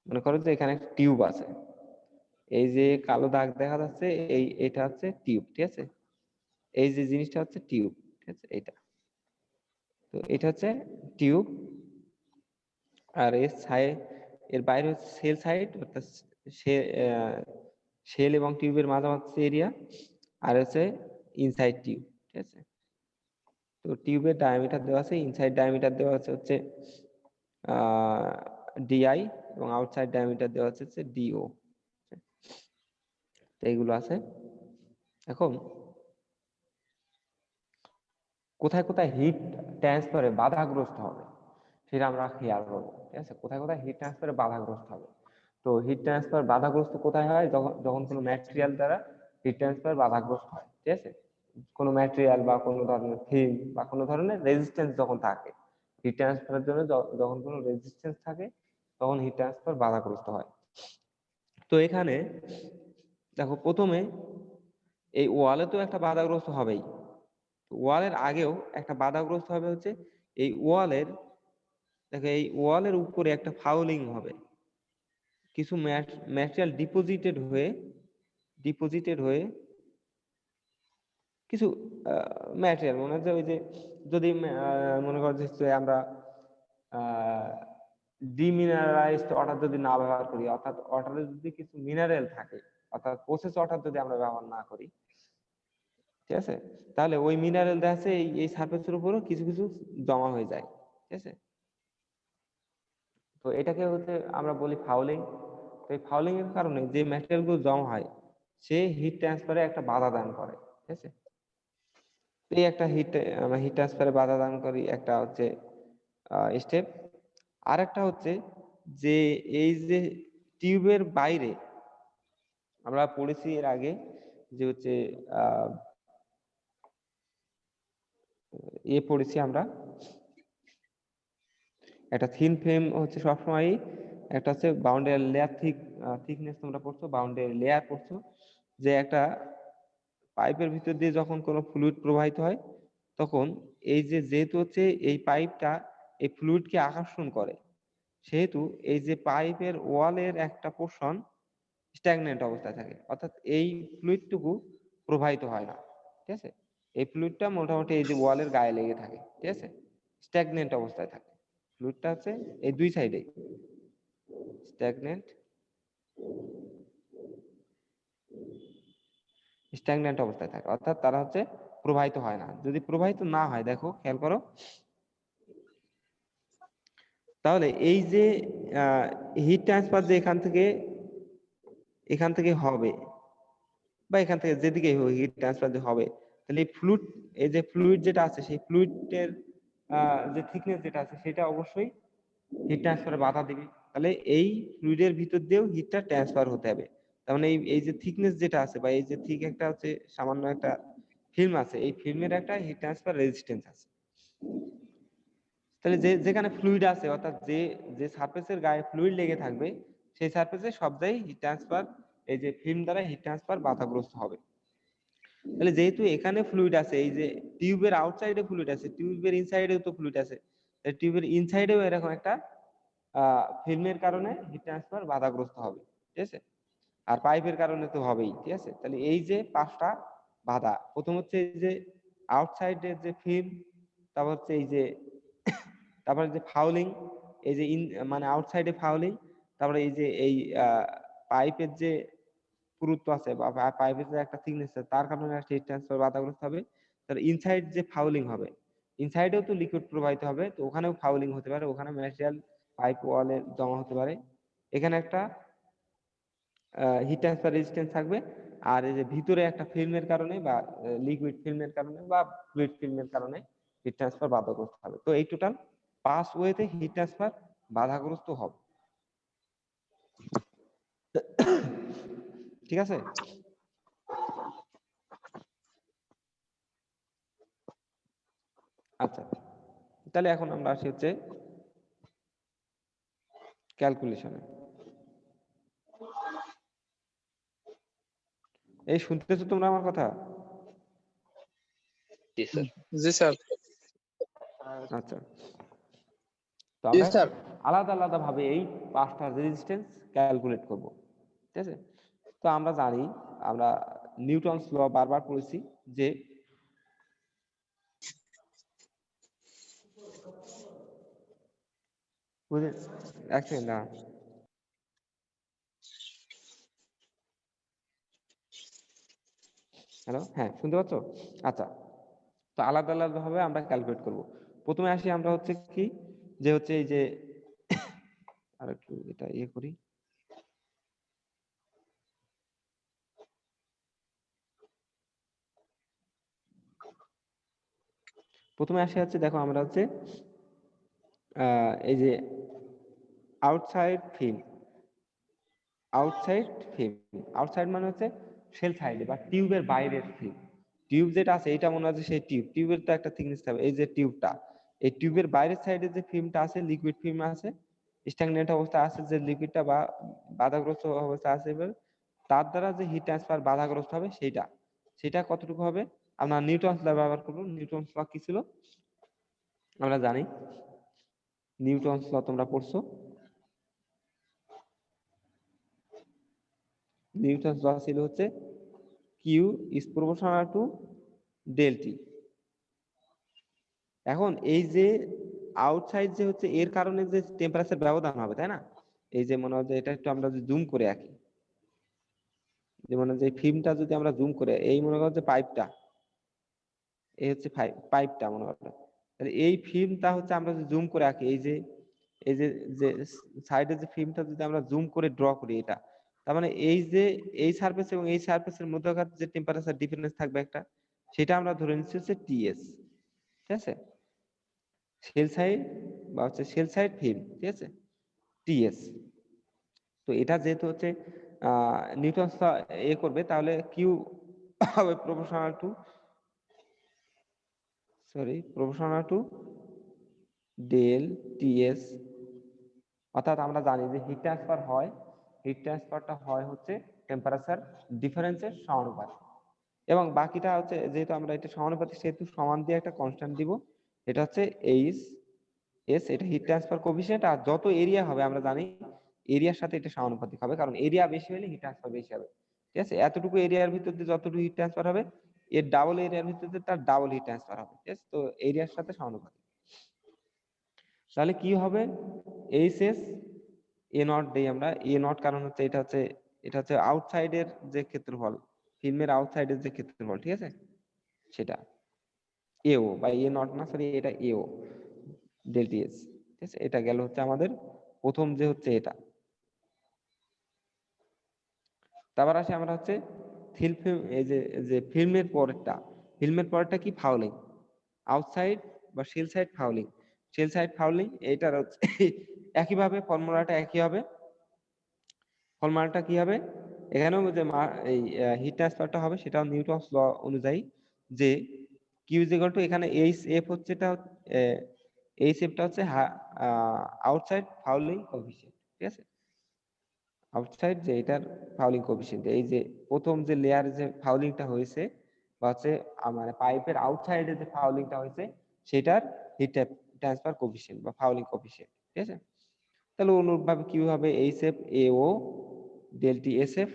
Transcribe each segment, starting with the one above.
মনে করো যে এখানে টিউব আছে, এই যে কালো দাগ দেখা যাচ্ছে এটা হচ্ছে টিউব, ঠিক আছে, এই যে জিনিসটা হচ্ছে টিউব, ঠিক আছে, এটা। তো এটা হচ্ছে টিউব, আর এর বাইরে হচ্ছে সেল সাইড, অর্থাৎ সেল এবং টিউবের মাঝামাঝি এরিয়া, আর হচ্ছে ইনসাইড টিউব, ঠিক আছে। তো টিউবের ডায়ামিটার দেওয়া আছে, ইনসাইড ডায়ামিটার দেওয়া আছে হচ্ছে ডিআই, এবং আউটসাইড ডায়ামিটার দেওয়া হচ্ছে ডিও। তো এইগুলো আছে। এখন কোথায় কোথায় হিট ট্রান্সফারে বাধাগ্রস্ত হবে সেটা আমরা খেয়াল করবো, ঠিক আছে। কোথায় কোথায় হিট ট্রান্সফারে বাধাগ্রস্ত হবে। তো হিট ট্রান্সফার বাধাগ্রস্ত কোথায় হয়, যখন কোনো ম্যাটেরিয়াল দ্বারা হিট ট্রান্সফার বাধাগ্রস্ত হয়, ঠিক আছে। কোনো ম্যাটেরিয়াল বা কোনো ধরনের ফিল্ম বা কোনো ধরনের রেজিস্ট্যান্স যখন থাকে, হিট ট্রান্সফারের জন্য যখন কোনো রেজিস্ট্যান্স থাকে তখন হিট ট্রান্সফার বাধাগ্রস্ত হয়। তো এখানে দেখো, প্রথমে এই ওয়ালে তো একটা বাধাগ্রস্ত হবেই, ওয়ালের আগেও একটা বাধাগ্রস্ত হবে হচ্ছে এই ওয়ালের, দেখো এই ওয়ালের উপরে একটা ফাউলিং হবে, কিছু ম্যাটেরিয়াল ডিপোজিটেড হয়ে কিছু ম্যাটেরিয়াল, মনে হচ্ছে ওই যে যদি মনে করো যে আমরা ডিমিনারালাইজড ওয়াটার যদি না ব্যবহার করি, অর্থাৎ ওয়াটারে যদি কিছু মিনারেল থাকে, অর্থাৎ প্রসেস ওয়াটার যদি আমরা ব্যবহার না করি, ঠিক আছে, তাহলে ওই মিনারেল দেখা যাচ্ছে এই সারফেসের উপরও কিছু কিছু জমা হয়ে যায়, ঠিক আছে। তো এটাকে হচ্ছে আমরা বলি ফাউলিং। তো এই ফাউলিং এর কারণে যে ম্যাটেরিয়াল গুলো জমা হয় সে হিট ট্রান্সফারে একটা বাধা দান করে, ঠিক আছে। এই একটা আমরা হিট ট্রান্সফারে বাধা দান করি, একটা হচ্ছে স্টেপ। আর একটা হচ্ছে যে এই যে টিউবের বাইরে আমরা পড়েছি এর আগে যে হচ্ছে পড়েছি আমরা একটা থিন ফিল্ম হচ্ছে সবসময় একটা হচ্ছে বাউন্ডারি লেয়ার থিকনেস, তোমরা পড়ছো বাউন্ডারি লেয়ার পড়ছো, যে একটা পাইপের ভিতর দিয়ে যখন কোনো ফ্লুইড প্রবাহিত হয় তখন এই যে যেহেতু হচ্ছে এই পাইপটা এই ফ্লুইডকে আকর্ষণ করে, সেহেতু এই যে পাইপের ওয়ালের একটা পোর্শন স্ট্যাগনেন্ট অবস্থায় থাকে, অর্থাৎ এই ফ্লুইডটুকু প্রবাহিত হয় না, ঠিক আছে। এই ফ্লুইডটা মোটামুটি এই যে ওয়ালের গায়ে লেগে থাকে, ঠিক আছে, স্ট্যাগনেন্ট অবস্থায় থাকে। ফ্লুইডটা হচ্ছে এই দুই সাইডে স্ট্যাগনেন্ট স্ট্যাগনেন্ট অবস্থায় থাকে, অর্থাৎ তারা হচ্ছে প্রবাহিত হয় না। যদি প্রবাহিত না হয়, দেখো খেয়াল করো, তাহলে এই যে হিট ট্রান্সফার যে এখান থেকে হবে, বা এখান থেকে যেদিকে হিট ট্রান্সফার যে হবে, তাহলে এই যে ফ্লুইড যেটা আছে সেই ফ্লুইডের যে থিকনেস যেটা আছে সেটা অবশ্যই হিট ট্রান্সফারে বাধা দিবে। তাহলে এই ফ্লুইডের ভিতর দিয়েও হিটটা ট্রান্সফার হতে হবে। তার মানে এই যে থিকনেস যেটা আছে, বা এই যে থিক একটা হচ্ছে সামান্য একটা ফিল্ম আছে, এই ফিল্মের একটা হিট ট্রান্সফার রেজিস্ট্যান্স আছে। তাহলে যেখানে ফ্লুইড আছে, অর্থাৎ যে সারফেসের গায়ে ফ্লুইড লেগে থাকবে, সেই সারফেসে সব জায়গায় হিট ট্রান্সফার, এই যে ফিল্ম দ্বারা হিট ট্রান্সফার বাধাগ্রস্ত হবে। তাহলে যেহেতু এখানে ফ্লুইড আছে, এই যে টিউবের আউটসাইডে ফ্লুইড আছে, টিউবের ইনসাইডেও তো ফ্লুইড আছে, টিউবের ইনসাইডেও এরকম একটা ফিল্মের কারণে হিট ট্রান্সফার বাধাগ্রস্ত হবে, ঠিক আছে। আর পাইপের কারণে তো হবেই, ঠিক আছে। তাহলে এই যে পাঁচটা বাধা, প্রথম হচ্ছে এই যে আউটসাইডের যে ফিল্ম, তারপর হচ্ছে এই যে তারপরে যে ফাউলিং, এই যে মানে আউটসাইডে ফাউলিং, তারপরে এই যে এই পাইপের যে পুরুত্ব আছে বা পাইপের যে একটা থিকনেস আছে তার কারণে একটা হিট ট্রান্সফার বাধাগ্রস্ত হবে। তাহলে ইনসাইড যে ফাউলিং হবে, ইনসাইডেও তো লিকুইড প্রবাহিত হবে, তো ওখানেও ফাউলিং হতে পারে, ওখানে ম্যাটেরিয়াল পাইপ ওয়ালে জমা হতে পারে, এখানে একটা হিট ট্রান্সফার রেজিস্ট্যান্স থাকবে। আর এই যে ভিতরে একটা ফিল্মের কারণে বা লিকুইড ফিল্মের কারণে বা ফ্লুইড ফিল্মের কারণে হিট ট্রান্সফার বাধাগ্রস্ত হবে। তো এই টোটাল 5 ওয়েতে হিট ট্রান্সফার বাধাগ্রস্ত হবে, ঠিক আছে। আচ্ছা, তাহলে এখন আমরা আসি হচ্ছে ক্যালকুলেশনে। এই শুনতেছো তোমরা আমার কথা? জি স্যার। জি স্যার। আচ্ছা, তো আমরা আলাদা আলাদা ভাবে এই 5টা রেজিস্ট্যান্স ক্যালকুলেট করব, ঠিক আছে। তো আমরা জানি, আমরা নিউটনস ল বারবার পড়েছি যে এক সেকেন্ড না, হ্যালো, হ্যাঁ শুনতে পাচ্ছ? আচ্ছা, তো আলাদা আলাদা ভাবে আমরা ক্যালকুলেট করব। প্রথমে আসি আমরা হচ্ছে কি, যে হচ্ছে এই যে আর একটু এটা ইয়ে করি, প্রথমে আসি হচ্ছে দেখো আমরা হচ্ছে এই যে outside film, outside film, outside মানে হচ্ছে শেল সাইডে বা টিউবের বাইরের ফিল্ম। টিউব যেটা আছে এটা মনে হচ্ছে সেই টিউব, টিউবের তো একটা থিকনেস থাকবে, এই যে টিউবটা, এই টিউবের বাইরের সাইডে যে ফিল্মটা আছে, লিকুইড ফিল্ম আছে, স্ট্যাগনেন্ট অবস্থা আছে যে লিকুইডটা, বা বাধাগ্রস্ত অবস্থা আছে, এবার তার দ্বারা যে হিট ট্রান্সফার বাধাগ্রস্ত হবে সেইটা, সেটা কতটুকু হবে আমরা নিউটনস ল ব্যবহার করবো। নিউটনস ল কি ছিল আমরা জানি, নিউটনস ল তোমরা পড়ছো, নিউটনস ল ছিল হচ্ছে Q is proportional to del T. এখন এই যে আউটসাইড যে হচ্ছে এর কারণে যে টেম্পারেচার ব্যবধান হবে, তাই না? এই যে মনে হয় যে এটা একটু আমরা যদি জুম করে আঁকি, যে মনে হয় যে ফিল্মটা যদি আমরা জুম করে, এই মনে করো যে পাইপটা, এই হচ্ছে পাইপটা মনে করো, তাহলে এই ফিল্মটা হচ্ছে আমরা যদি জুম করে আঁকি, এই যে এই যে যে সাইডে যে ফিল্মটা যদি আমরা জুম করে ড্র করি, এটা তার মানে এই যে এই সারফেস এবং এই সারফেসের মধ্যকার যে টেম্পারেচার ডিফারেন্স থাকবে একটা, সেটা আমরা ধরে নিচ্ছি হচ্ছে টিএস, ঠিক আছে, সেল সাইড বা হচ্ছে সেল সাইড ফিল্ম, ঠিক আছে, টিএস। তো এটা যেহেতু হচ্ছে নিউটনস এ করবে, তাহলে কিউ হবে proportional to, proportional to del TS. অর্থাৎ আমরা জানি যে হিট ট্রান্সফার হয়, হিট ট্রান্সফারটা হয় হচ্ছে টেম্পারেচার ডিফারেন্সের সমানুপাতিক, এবং বাকিটা হচ্ছে যেহেতু আমরা এটা সমানুপাতিক সেহেতু সমান দিয়ে একটা কনস্ট্যান্ট দিব, এটা হচ্ছে এইচ এস, এটা হিট ট্রান্সফার কোএফিসিয়েন্ট। আর যত এরিয়া হবে আমরা জানি এরিয়ার সাথে এটা সমানুপাতিক হবে, কারণ এরিয়া বেশি হলে হিট ট্রান্সফার বেশি হবে, ঠিক আছে। এতটুকু এরিয়ার ভিতর দিয়ে যতটুকু হিট ট্রান্সফার হবে, এর ডাবল এরিয়ার ভিতর দিয়ে তার ডাবল হিট ট্রান্সফার হবে, ঠিক আছে। তো এরিয়ার সাথে সমানুপাতিক, তাহলে কি হবে, এইচ এস এ নট দেই আমরা, এ নট কারণ হচ্ছে এটা হচ্ছে আউটসাইডের যে ক্ষেত্রফল, ফিল্মের আউটসাইডের যে ক্ষেত্রফল, ঠিক আছে, সেটা এও বা এ নট না, সরি এটা এও ডেল টি এস, ঠিক আছে। এটা গেল হচ্ছে আমাদের প্রথম যে হচ্ছে এটা। তারপর আসে আমরা হচ্ছে ফিল্ম, এই যে যে ফিল্মের পরেরটা, ফিল্মের পরেরটা কি, ফাউলিং, আউটসাইড বা shell side fouling, shell side fouling, এটার হচ্ছে একইভাবে ফর্মুলাটা একই হবে। ফর্মুলাটা কি হবে, এখানেও যে এই হিট ট্রান্সফারটা হবে সেটাও নিউটনস ল অনুযায়ী, যে কিউ ইজ ইকুয়াল টু, এখানে এইচ এফ হচ্ছে, এটা এইচ এফটা হচ্ছে আউটসাইড ফাউলিং কোএফিসিয়েন্ট, ঠিক আছে, আউটসাইড যে এটার ফাউলিং কোএফিসিয়েন্ট, এই যে প্রথম যে লেয়ার যে ফাউলিংটা হয়েছে বা হচ্ছে মানে পাইপের আউটসাইডে যে ফাউলিংটা হয়েছে, সেটার হিট ট্রান্সফার কোএফিসিয়েন্ট বা ফাউলিং কোএফিসিয়েন্ট, ঠিক আছে। তাহলে অনুরূপভাবে কি হবে, H F A O del T S F,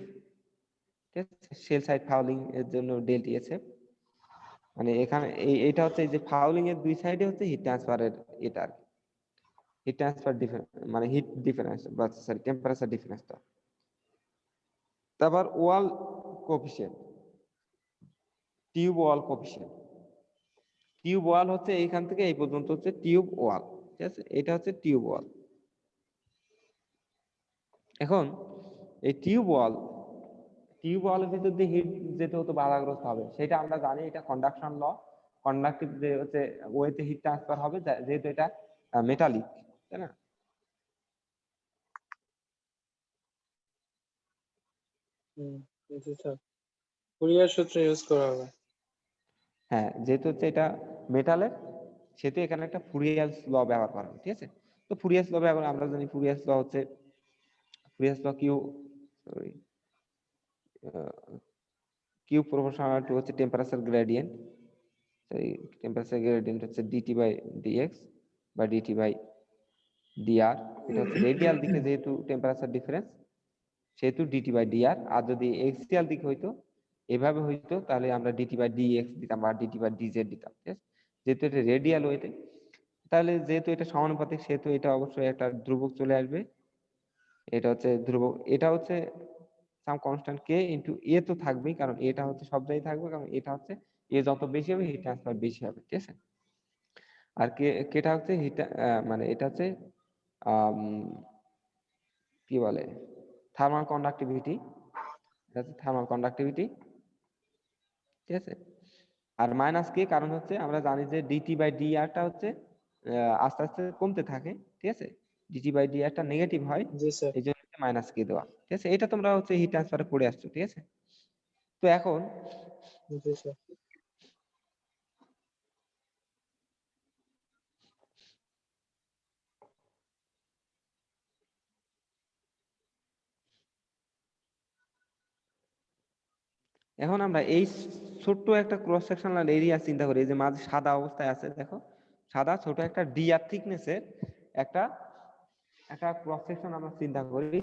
ঠিক আছে, সেল সাইড ফাউলিং এর জন্য ডেল টি এস এফ, মানে এখানে এইটা হচ্ছে এই যে ফাউলিং এর দুই সাইডে হচ্ছে হিট ট্রান্সফারের, এটা হিট ট্রান্সফার ডিফারেন্স মানে হিট ডিফারেন্স বা সরি টেম্পারেচার ডিফারেন্সটা। তারপর ওয়াল কোএফিসিয়েন্ট, টিউব ওয়াল কোএফিসিয়েন্ট, টিউব ওয়াল হচ্ছে এইখান থেকে এই পর্যন্ত হচ্ছে টিউব ওয়াল, ঠিক আছে, এটা হচ্ছে টিউব ওয়াল। এখন এই টিউব ওয়ালের ভিতর দিয়ে হিট যেতে হতো বাধাগ্রস্ত হবে, সেটা আমরা জানি, এটা কন্ডাকশন ল, কন্ডাক্টিভ যে হচ্ছে ওয়েতে হিট ট্রান্সফার হবে, যেহেতু এটা মেটালিক, তাই না? ফুরিয়ার সূত্র ইউজ করা হবে। হ্যাঁ, যেহেতু হচ্ছে এটা মেটালের, সেহেতু এখানে একটা ফুরিয়ার ল ব্যবহার করা হবে, ঠিক আছে। তো ফুরিয়ার ল ব্যবহার আমরা জানি, ফুরিয়ার ল হচ্ছে Fourier law Q, sorry Q proportional to হচ্ছে টেম্পারেচার গ্রেডিয়েন্ট, সেই টেম্পারেচার গ্রেডিয়েন্ট হচ্ছে ডিটি বাই ডিএক্স বা ডিটি বাই ডিআর, এটা হচ্ছে রেডিয়াল দিকে যেহেতু টেম্পারেচার ডিফারেন্স সেহেতু ডিটি বাই ডিআর। আর যদি এক্সিয়াল দিকে হইতো এভাবে হইতো তাহলে আমরা ডিটি বাই ডিএক্স দিতাম বা ডিটি বাই ডিজেড দিতাম, ঠিক আছে। যেহেতু এটা রেডিয়াল ওয়েতে, তাহলে যেহেতু এটা সমানুপাতিক সেহেতু এটা অবশ্যই একটা ধ্রুবক চলে আসবে। এটা হচ্ছে ধ্রুবক, এটা হচ্ছে সাম কনস্ট্যান্ট কে ইনটু এ তো থাকবেই, কারণ এটা হচ্ছে সব জায়গায় থাকবে, কারণ এটা হচ্ছে এ যত বেশি হবে হিট ট্রান্সফার বেশি হবে, ঠিক আছে। আর কেটা হচ্ছে হিট, মানে এটা হচ্ছে আম, কি বলে থার্মাল কন্ডাক্টিভিটি, এটা হচ্ছে থার্মাল কন্ডাক্টিভিটি, ঠিক আছে। আর মাইনাস কে কারণ হচ্ছে আমরা জানি যে ডিটি বাই ডিআরটা হচ্ছে আস্তে আস্তে কমতে থাকে, ঠিক আছে। ডিটি বাই ডিআরটা নেগেটিভ হয়, জি স্যার। এই জন্য মাইনাস কে দেওয়া, ঠিক আছে। এটা তোমরা হচ্ছে হিট ট্রান্সফারে পড়ে আসছো, ঠিক আছে। তো এখন জি স্যার। এখন আমরা এই ছোট্ট একটা ক্রস সেকশনাল এরিয়া চিন্তা করি, এই যে মাঝে সাদা অবস্থায় আছে দেখো, সাদা ছোট একটা ডিআর থিকনেসের একটা একটা ক্রস সেকশন আমরা চিন্তা করি,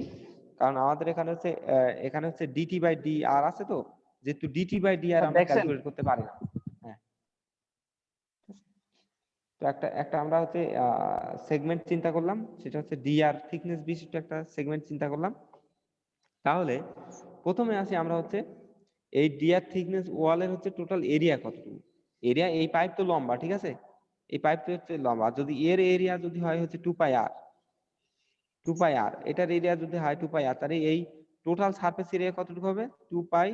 কারণ আমাদের এখানে হচ্ছে ডিটি বাই ডি আর আছে, তো যেহেতু ডিটি বাই ডি আর আমরা দেখছেন ক্যালকুলেট করতে পারি না। হ্যাঁ, তো একটা একটা আমরা হচ্ছে সেগমেন্ট চিন্তা করলাম, সেটা হচ্ছে ডিআর থিকনেস বিশিষ্ট একটা সেগমেন্ট চিন্তা করলাম। তাহলে প্রথমে আসি আমরা হচ্ছে এই ডিআর থিকনেস ওয়ালের হচ্ছে টোটাল এরিয়া কতটুকু। এরিয়া, এই পাইপ তো লম্বা, ঠিক আছে, এই পাইপ তো হচ্ছে লম্বা, যদি এর এরিয়া যদি হয় হচ্ছে 2 পাই আর, এটার এরিয়া যদি হয় 2 পাই আর, তাহলে এই টোটাল সারফেস এরিয়া কতটুকু হবে 2 পাই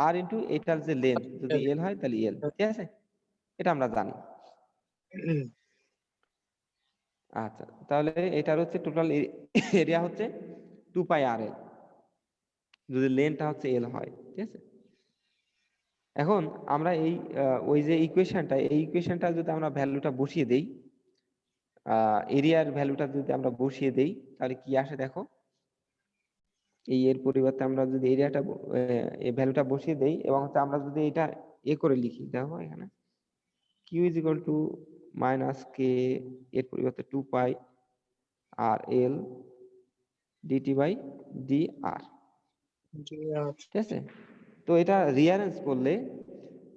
আর ইন্টু এটার যে লেন্থ, যদি এল হয় তাহলে এল, ঠিক আছে, এটা আমরা জানি। আচ্ছা, তাহলে এটার হচ্ছে টোটাল এরিয়া হচ্ছে 2 পাই আর এল, যদি লেন্থটা হচ্ছে এল হয়, ঠিক আছে। এখন আমরা এই ওই যে ইকুয়েশনটা, এই ইকুয়েশনটা যদি আমরা ভ্যালুটা বসিয়ে দেই, এরিয়ার ভ্যালুটা যদি আমরা বসিয়ে দেই, তাহলে কি আসে দেখো। এই এর পরিবর্তে আমরা যদি এরিয়াটা এই ভ্যালুটা বসিয়ে দেই, এবং হচ্ছে আমরা যদি এটা করে লিখি, দেখো এখানে Q is equal to minus K, এর পরিবর্তে 2 pi r L dT by d r, ঠিক আছে। তো এটা রিয়ারেঞ্জ করলে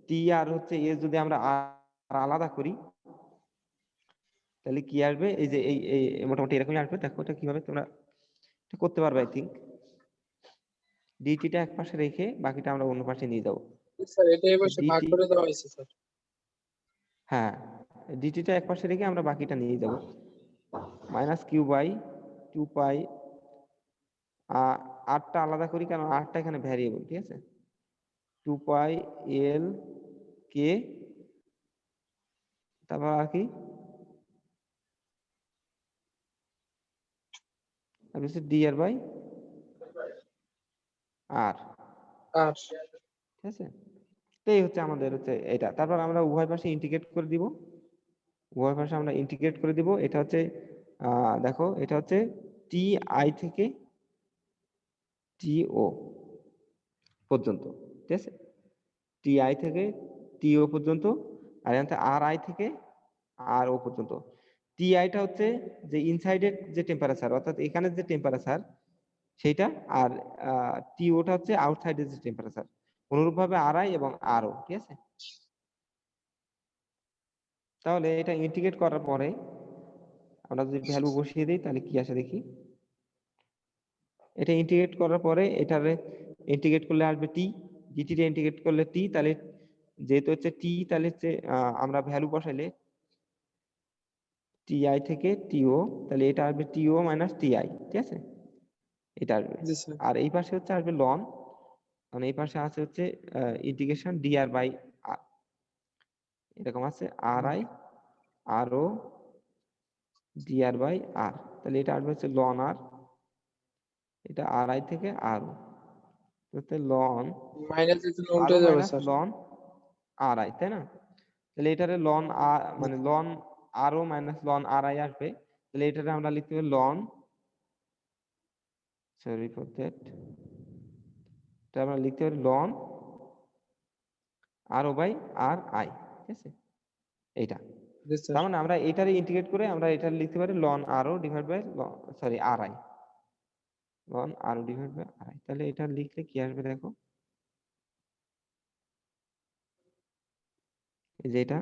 টি আর হচ্ছে এ যদি আমরা আর আলাদা করি, তাহলে কি আসবে, এই যে এই মোটামুটি এরকমই আসবে। দেখো এটা কিভাবে তোমরা এটা করতে পারবে, আই থিঙ্ক ডিটিটা এক পাশে রেখে বাকিটা আমরা অন্য পাশে নিয়ে যাবো। স্যার এটা এই পাশে ভাগ ডিটি, করে দেওয়া হয়েছে স্যার। হ্যাঁ, ডিটিটা এক পাশে রেখে আমরা বাকিটা নিয়ে যাব, মাইনাস কিউ বাই 2 পাই, আরটা আলাদা করি কারণ আরটা এখানে ভ্যারিয়েবল, ঠিক আছে। 2 পাই এল কে, তারপর আর কি, তারপর হচ্ছে ডি আর বাই আর, আর ঠিক আছে। তো এই হচ্ছে আমাদের হচ্ছে এটা। তারপর আমরা উভয় পাশে ইন্টিগ্রেট করে দিব, উভয় পাশে আমরা ইন্টিগ্রেট করে দিব। এটা হচ্ছে দেখো এটা হচ্ছে টি আই থেকে টি ও পর্যন্ত, ঠিক আছে, টি আই থেকে টি ও পর্যন্ত, আর এখান থেকে আর আই থেকে আর ও পর্যন্ত। টি আইটা হচ্ছে যে ইনসাইডের যে টেম্পারেচার, অর্থাৎ এখানে যে টেম্পারেচার সেইটা, আর টি ওটা হচ্ছে আউটসাইডের যে টেম্পারেচার। অনুরূপভাবে আর আই এবং আর ও, ঠিক আছে। তাহলে এটা ইন্টিগ্রেট করার পরে আমরা যদি ভ্যালু বসিয়ে দিই তাহলে কি আসে দেখি। এটা ইন্টিগ্রেট করার পরে এটারে ইন্টিগ্রেট করলে আসবে টি, ডিটিটা ইন্টিগ্রেট করলে টি, তাহলে যেহেতু হচ্ছে টি, তাহলে হচ্ছে আমরা ভ্যালু বসাইলে টি আই থেকে টিও, তাহলে এটা আসবে টিও মাইনাস টি আই, ঠিক আছে, এটা আসবে। জি স্যার। আর এই পাশে হচ্ছে আসবে লন, মানে এই পাশে আছে হচ্ছে integration d r by r, এরকম আছে r i r o d r by r, তাহলে এটা আসবে হচ্ছে লন আর, এটা আর আই থেকে আর ও, লন মাইনাস এর জন্য আর উল্টে ও যাবে minus sir. Ln R I, তাই না। তাহলে এটারে লন আর মানে ln R O minus ln R I আসবে, তাহলে এটারে আমরা লিখতে হবে লন, সরি ফর দ্যাট, এটা আমরা লিখতে পারি ln R O by R I, ঠিক আছে, এইটা। জি স্যার। তার মানে আমরা এটারে ইন্টিগ্রেট করে আমরা এটা লিখতে পারি ln R O divide by sorry R I, ln R O divide by R I. তাহলে এটা লিখলে কি আসবে দেখো, এই যে এটা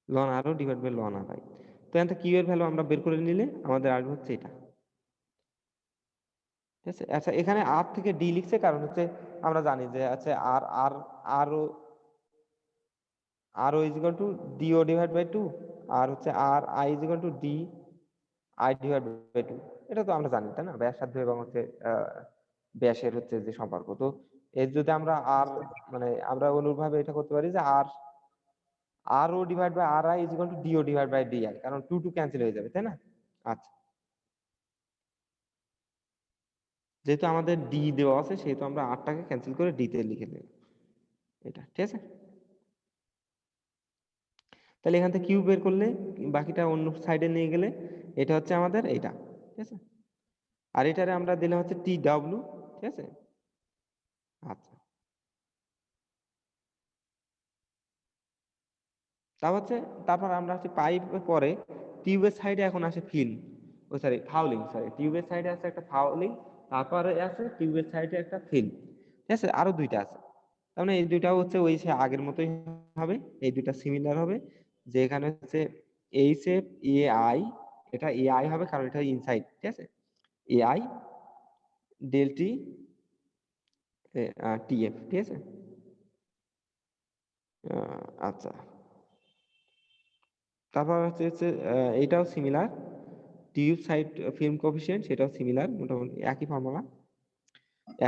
ln R O divide by ln R I. তো এখান থেকে কিউ এর ভ্যালু আমরা বের করে নিলে আমাদের আসবে হচ্ছে এটা, ঠিক আছে। আচ্ছা এখানে আর থেকে ডি লিখছে কারণ হচ্ছে আমরা জানি যে আছে আর আর আরও r o is equal to d o divide by two, আর হচ্ছে r i is equal to d i divide by two. এটা তো আমরা জানি তাই না, ব্যাসার্ধ এবং হচ্ছে ব্যাসের হচ্ছে যে সম্পর্ক। তো এর যদি আমরা আর মানে আমরা অনুরূপভাবে এটা করতে পারি যে আর r o divide by R i is equal to d o divide by d i, কারণ টু টু ক্যান্সেল হয়ে যাবে তাই না। আচ্ছা যেহেতু আমাদের ডি দেওয়া আছে সেহেতু আমরা আরটাকে ক্যান্সেল করে ডি তে লিখে দেব, এটা ঠিক আছে। তাহলে এখান থেকে কিউ বের করলে বাকিটা অন্য সাইডে নিয়ে গেলে এটা হচ্ছে আমাদের এইটা, ঠিক আছে। আর এটারে আমরা দিলাম হচ্ছে টি ডাব্লিউ, ঠিক আছে। আচ্ছা তা হচ্ছে তারপর আমরা হচ্ছে পাইপের পরে টিউবের সাইডে এখন আসে ফিল্ম, ও সরি ফাউলিং, সরি টিউবের সাইডে আছে একটা ফাউলিং, তারপরে আছে টিউবের সাইডে একটা ফিল্ম, ঠিক আছে। আরো দুইটা আছে, তার মানে এই দুইটাও হচ্ছে ওই সে আগের মতোই হবে, এই দুইটা সিমিলার হবে। যে এখানে হচ্ছে এইচ এফ এ আই, এটা এ আই হবে কারণ এটা ইনসাইড, ঠিক আছে। A I del T T F, ঠিক আছে। আচ্ছা তারপর হচ্ছে এইটাও similar, tube side film coefficient সেটাও সিমিলার, মোটামুটি একই ফর্মুলা।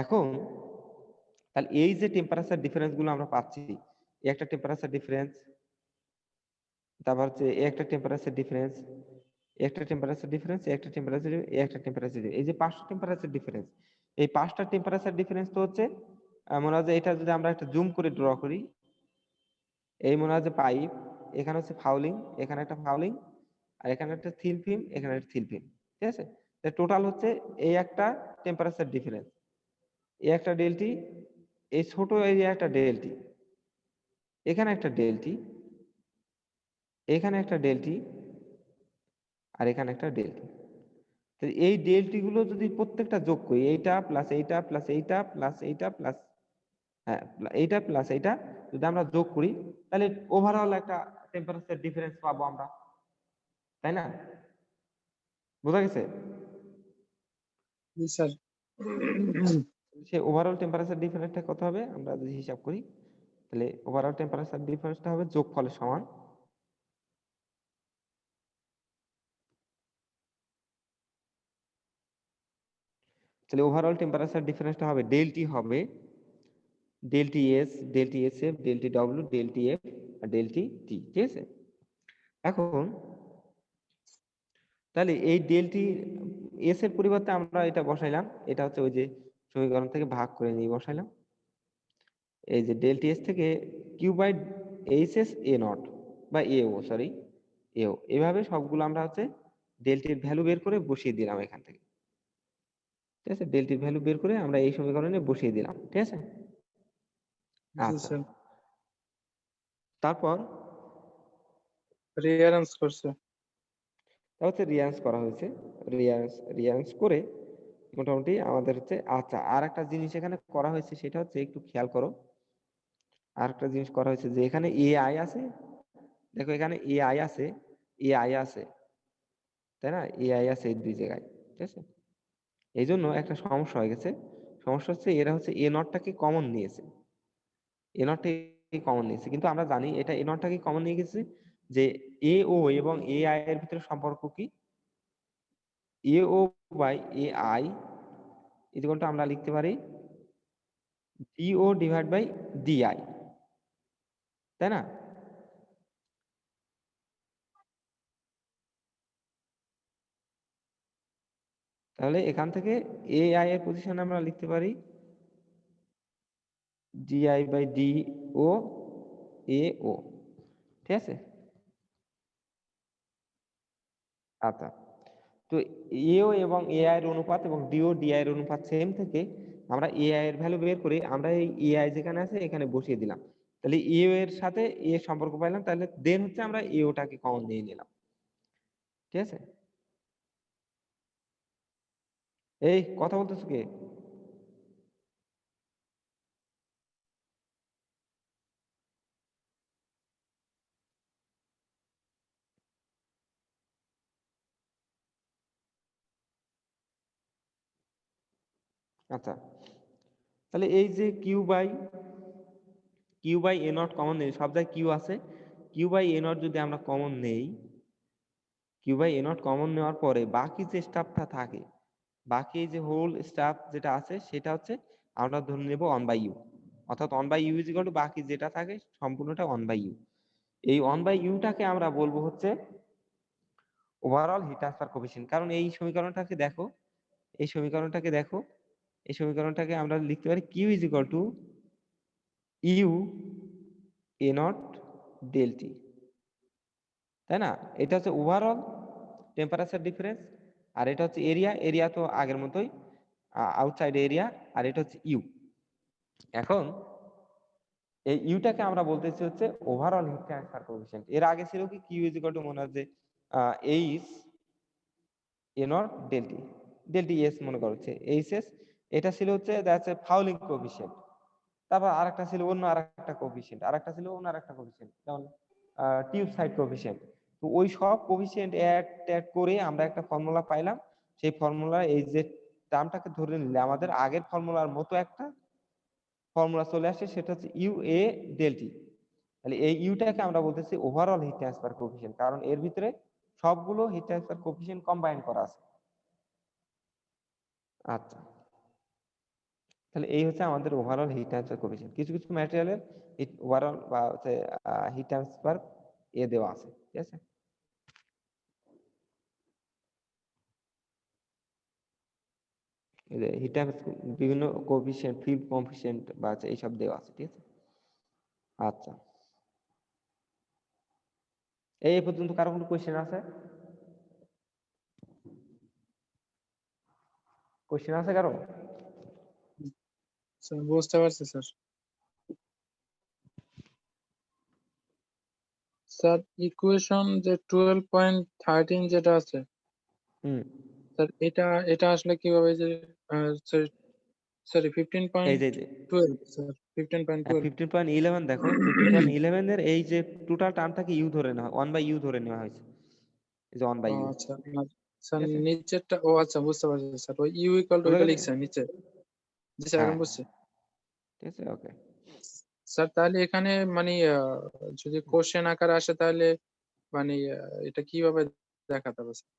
এখন তাহলে এই যে টেম্পারেচার ডিফারেন্স গুলো আমরা পাচ্ছি, একটা টেম্পারেচার ডিফারেন্স, তারপর হচ্ছে একটা টেম্পারেচার ডিফারেন্স, একটা টেম্পারেচার ডিফারেন্স, একটা টেম্পারেচার, একটা টেম্পারেচার, এই যে 5টা টেম্পারেচার ডিফারেন্স, এই 5টা টেম্পারেচার ডিফারেন্স তো হচ্ছে মনে হয় যে এটা যদি আমরা একটা জুম করে ড্র করি, এই মনে হয় যে পাইপ, এখানে হচ্ছে ফাউলিং, এখানে একটা ফাউলিং, আর এখানে একটা থিন ফিল্ম, এখানে একটা থিন ফিল্ম, ঠিক আছে। টোটাল হচ্ছে এই একটা টেম্পারেচার ডিফারেন্স, এই একটা ডেলটি, এই ছোট এরিয়া একটা ডেলটি, এখানে একটা ডেলটি, এখানে একটা ডেলটি, আর এখানে একটা ডেলটি। এই ডেলটি গুলো যদি প্রত্যেকটা যোগ করি, এইটা প্লাস এইটা প্লাস এইটা প্লাস এইটা প্লাস হ্যাঁ এইটা প্লাস এইটা যদি আমরা যোগ করি, তাহলে ওভারঅল একটা টেম্পারেচার ডিফারেন্স পাবো আমরা, তাই না। বোঝা গেছে। জি স্যার। সে ওভারঅল টেম্পারেচার ডিফারেন্সটা কত হবে আমরা যদি হিসাব করি, তাহলে ওভারঅল টেম্পারেচার ডিফারেন্সটা হবে যোগফলের সমান, তাহলে ওভারঅল টেম্পারেচার ডিফারেন্সটা হবে ডেলটি হবে delta S, delta S F, delta W, delta F আর ডেলটি টি, ঠিক আছে। এখন তাহলে এই ডেলটি এস এর পরিবর্তে আমরা এটা বসাইলাম, এটা হচ্ছে ওই যে সমীকরণ থেকে ভাগ করে নিয়ে বসাইলাম, এই যে ডেলটি এস থেকে Q by H S A not বা এ ও সরি এ ও, এভাবে সবগুলো আমরা হচ্ছে ডেলটির ভ্যালু বের করে বসিয়ে দিলাম এখান থেকে, ঠিক আছে। ডেলটির ভ্যালু বের করে আমরা এই সমীকরণে বসিয়ে দিলাম, ঠিক আছে। জি আচ্ছা স্যার। তারপর রিঅ্যারেঞ্জ করছে। তা হচ্ছে রিয়ারেঞ্জ করা হয়েছে, রিয়ারেঞ্জ করে মোটামুটি আমাদের হচ্ছে। আচ্ছা আর একটা জিনিস এখানে করা হয়েছে সেটা হচ্ছে একটু খেয়াল করো, আর একটা জিনিস করা হয়েছে যে এখানে এ আই আছে, দেখো এখানে এ আই আছে, এ আই আছে, তাই না, এ আই আছে এই দুই জায়গায়, ঠিক আছে। এই জন্য একটা সমস্যা হয়ে গেছে, সমস্যা হচ্ছে এরা হচ্ছে এ নটটাকে কমন নিয়েছে, এ নটটাকে কমন নিয়েছে, কিন্তু আমরা জানি এটা এ নটটাকে কমন নিয়ে গেছে যে এ ও এবং এ আই এর ভিতরে সম্পর্ক কি, A o by A i equal to আমরা লিখতে পারি d o divide by d i, তাই না। তাহলে এখান থেকে এ আই এর পজিশনে আমরা লিখতে পারি ডি আই বাই ডি ও এ ও, ঠিক আছে। আচ্ছা তো এও এবং এ আই এর অনুপাত এবং ডিও ডি আই এর অনুপাত সেম থেকে আমরা এ আই এর ভ্যালু বের করে আমরা এই এ আই যেখানে আছে এখানে বসিয়ে দিলাম, তাহলে এও এর সাথে এ সম্পর্ক পাইলাম, তাহলে দেন হচ্ছে আমরা এওটাকে কমন নিয়ে নিলাম। ঠিক আছে, এই কথা বলতেছো কে? আচ্ছা, তাহলে এই যে Q by A not common নেই, সব জায়গায় কিউ আছে, কিউ বাই এ নট যদি আমরা কমন নেই, Q by A not common নেওয়ার পরে বাকি যে স্টাফটা থাকে, বাকি এই যে হোল স্টাফ যেটা আছে সেটা হচ্ছে আমরা ধরে নেব ওয়ান বাই ইউ, অর্থাৎ one by U is equal to বাকি যেটা থাকে সম্পূর্ণটা ওয়ান বাই ইউ। এই ওয়ান বাই ইউটাকে আমরা বলবো হচ্ছে ওভারঅল হিট ট্রান্সফার কোএফিসিয়েন্ট। কারণ এই সমীকরণটাকে দেখো, এই সমীকরণটাকে দেখো, এই সমীকরণটাকে আমরা লিখতে পারি Q is equal to U A naught del T, তাই না? এটা হচ্ছে ওভারঅল টেম্পারেচার ডিফারেন্স, আর এটা হচ্ছে এরিয়া, এরিয়া তো আগের মতোই আউটসাইড এরিয়া, আর এটা হচ্ছে ইউ। এখন এই ইউটাকে আমরা বলতেছি হচ্ছে ওভারঅল হিট ট্রান্সফার কোএফিসিয়েন্ট। এর আগে ছিল কি কিউ ইজ ইকুয়াল টু মনে হয় যে H A naught del T, del T S মনে করা হচ্ছে এইচ এস, এটা ছিল হচ্ছে দ্যাটস এ ফাউলিং কোএফিসিয়েন্ট। তারপর আরেকটা ছিল অন্য আরেকটা কোএফিসিয়েন্ট, আরেকটা ছিল অন্য আরেকটা কোএফিসিয়েন্ট, যেমন টিউব সাইড কোএফিসিয়েন্ট। তো ওই সব কোএফিসিয়েন্ট অ্যাড করে আমরা একটা ফর্মুলা পাইলাম। সেই ফর্মুলা এই যে টার্মটাকে ধরে নিলে আমাদের আগের ফর্মুলার মতো একটা ফর্মুলা চলে আসে, সেটা হচ্ছে ইউ এ ডেল টি। তাহলে এই ইউটাকে আমরা বলতেছি ওভারঅল হিট ট্রান্সফার কোএফিসিয়েন্ট, কারণ এর ভিতরে সবগুলো হিট ট্রান্সফার কোএফিসিয়েন্ট কম্বাইন করা আছে। আচ্ছা, তাহলে এই হচ্ছে আমাদের ওভারঅল হিট ট্রান্সফার কোএফিসিয়েন্ট। কিছু কিছু ম্যাটেরিয়ালের হিট ওভারঅল বা হচ্ছে হিট ট্রান্সফার এ দেওয়া আছে, ঠিক আছে। এই যে হিট ট্রান্সফার বিভিন্ন কোএফিসিয়েন্ট, ফিল্ড কোএফিসিয়েন্ট বা এইসব দেওয়া আছে, ঠিক আছে। আচ্ছা, এই পর্যন্ত কারো কোনো কোয়েশ্চেন আছে? কোয়েশ্চেন আছে কারো? স্যার বুঝতে পারছি স্যার। স্যার ইকুয়েশন যে 12.13 যেটা আছে হুম, স্যার, এটা এটা আসলে কিভাবে যে সরি এই যে 15.12 স্যার 15.12। 15.11 দেখো, 15.11 এর এই যে টোটাল টার্মটাকে ইউ ধরে নেওয়া, ওয়ান বাই ইউ ধরে নেওয়া হয়েছে, এই যে ওয়ান ও বাই ইউ, আচ্ছা স্যার, ঠিক আছে। নিচেরটা ও আচ্ছা বুঝতে পারছি স্যার, ওই ইউ ইকুয়াল টু বুঝা ওইটা গেছে? লিখছেন নিচে। জি স্যার, হ্যাঁ, এখন বুঝছি। ঠিক আছে, ওকে। স্যার তাহলে এখানে মানে যদি কোশ্চেন আকারে আসে তাহলে মানে এটা কিভাবে দেখাতে হবে স্যার?